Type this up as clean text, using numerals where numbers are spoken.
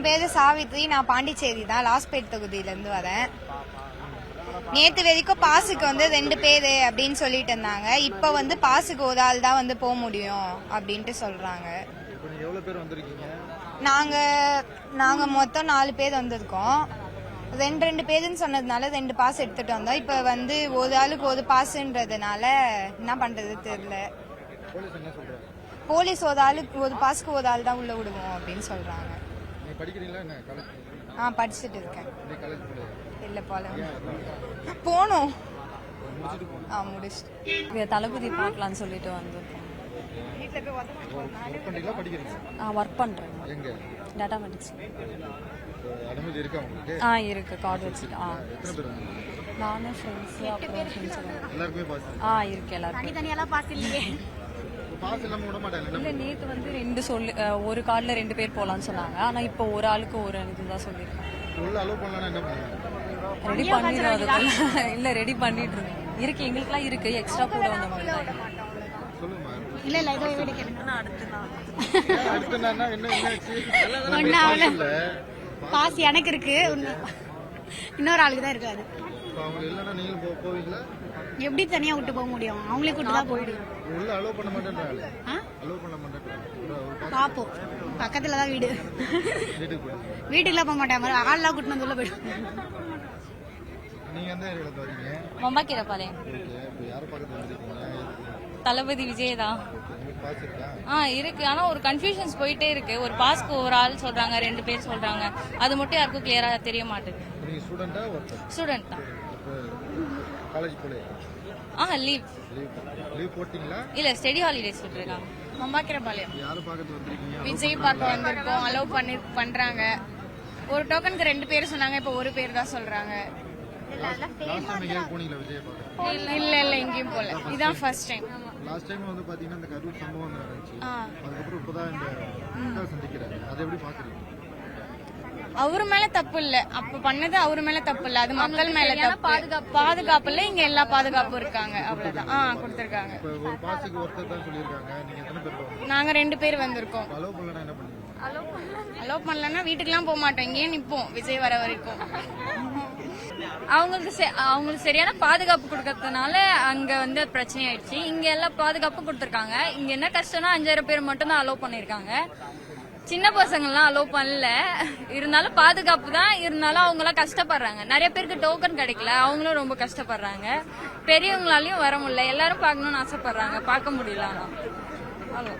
என் பேரு சாவித்ரி. நான் பாண்டிச்சேரி தான், லாஸ்பேட் தொகுதியிலேருந்து வரேன். நேற்று வரைக்கும் பாஸுக்கு 2 பேரு அப்படின்னு சொல்லிட்டு இருந்தாங்க. இப்போ பாஸுக்கு ஒரு ஆள் தான் போக முடியும் அப்படின்ட்டு சொல்றாங்க. நாங்க மொத்தம் 4 பேர் வந்திருக்கோம். 2 பேருன்னு சொன்னதுனால 2 பாஸ் எடுத்துட்டு வந்தோம். இப்போ ஒரு ஆளுக்கு ஒரு பாஸ்ன்றதுனால என்ன பண்றது தெரியல. போலீஸ் ஒரு ஆளுக்கு ஒரு பாஸ்க்கு ஒரு ஆள் தான் உள்ள விடுவோம் அப்படின்னு சொல்றாங்க. படிச்சுட்டு இருக்கேன். இல்ல போனோம். முடிச்சுட்டு தளபதி பார்க்கலான்னு சொல்லிட்டு வந்திருக்கோம். ஒர்க் பண்றேன். டாடா மெடிக்ஸ். இருக்கு கார்டு வச்சுட்டு. நானும் ஃப்ரெண்ட்ஸ் அப்புறம் ஃப்ரெண்ட்ஸ் இருக்கு எல்லாருக்கும். தனியாலாம் பாஸ் இல்லையே. இல்ல நேத்து 2 சொல்லி ஒரு கார்டுல 2 பேர் போலான்னு சொன்னாங்க. ஆனா இப்போ ஒரு ஆளுக்கு ஒரு இதுதான் சொல்லிருக்காங்க. ரெடி பண்ணிடுறோம். இல்ல ரெடி பண்ணிட்டு இருக்கோம். இருக்கு எங்களுக்குலாம் இருக்கு. எக்ஸ்ட்ரா கூட வந்தவங்க இல்ல இல்ல இதோ வீடு கேளுங்க. பாஸ் எனக்கு இருக்கு, இன்னொரு ஆளுக்கு தான் இருக்காது. எப்படி தனியா விட்டு போக முடியும்? அவங்களே கூட்டு தான் போயிடுவோம். பாப்போம், பக்கத்துல தான் வீடு. வீட்டுக்குலாம் போக மாட்டாங்க, ஆள்லாம் கூட்டு வந்து உள்ள போயிடுவோம். மம்பாக்கீரப்பாளையம். தளபதி விஜய் தான். இருக்கு. ஆனா ஒரு கன்ஃபியூஷன்ஸ் போயிட்டே இருக்கு. ஒரு பாஸ்க்கு ஒரு ஆள் சொல்றாங்க, 2 பேர் சொல்றாங்க. அது மட்டும் யாருக்கும் கிளியரா தெரிய மாட்டேங்குது. ஸ்டூடெண்ட் தான். லீவ் போட்டீங்களா? இல்ல ஸ்டடி ஹாலிடேஸ் விட்டுருக்காங்க. மம்பாக்கீரப்பாளையம். விஜய் பார்க்க வந்திருக்கோம். அலோவ் பண்றாங்க. ஒரு டோக்கனுக்கு 2 பேர் சொன்னாங்க, இப்ப ஒரு பேர் தான் சொல்றாங்க. இல்ல இல்ல எங்கேயும் போல. இதான் ஃபர்ஸ்ட் டைம். லாஸ்ட் டைம் பாத்தீங்கன்னா இந்த கரூர் சம்பவம் நடந்துச்சு. அதுக்கப்புறம் இப்பதான் இந்த சந்திக்கிறாங்க. அதை எப்படி பாக்குறீங்க? அவரு மேல தப்பு இல்ல, அப்ப பண்ணது அவரு மேல தப்பு இல்ல, அது மக்கள் மேல தப்பு. பாதுகாப்புல இங்க எல்லா பாதுகாப்பும் இருக்காங்க, அவ்வளவுதான். கொடுத்திருக்காங்க. நாங்க 2 பேர் வந்திருக்கோம். அலோவ் பண்ணலன்னா வீட்டுக்குலாம் போக மாட்டோம், இங்கேயே நிப்போம் விஜய் வர வரைக்கும். அவங்களுக்கு சரியான பாதுகாப்பு கொடுக்கறதுனால அங்க பிரச்சனை ஆயிடுச்சு. இங்க எல்லாம் பாதுகாப்பு கொடுத்திருக்காங்க. இங்க என்ன கஷ்டம்னா 5000 பேர் மட்டும் தான் அலோவ் பண்ணிருக்காங்க. சின்ன பசங்கள்லாம் அலோவ் பண்ணல. இருந்தாலும் பாதுகாப்பு தான். இருந்தாலும் அவங்க எல்லாம் கஷ்டப்படுறாங்க. நிறைய பேருக்கு டோக்கன் கிடைக்கல, அவங்களும் ரொம்ப கஷ்டப்படுறாங்க. பெரியவங்களாலையும் வர முடியல. எல்லாரும் பார்க்கணும்னு ஆசைப்படுறாங்க, பார்க்க முடியல.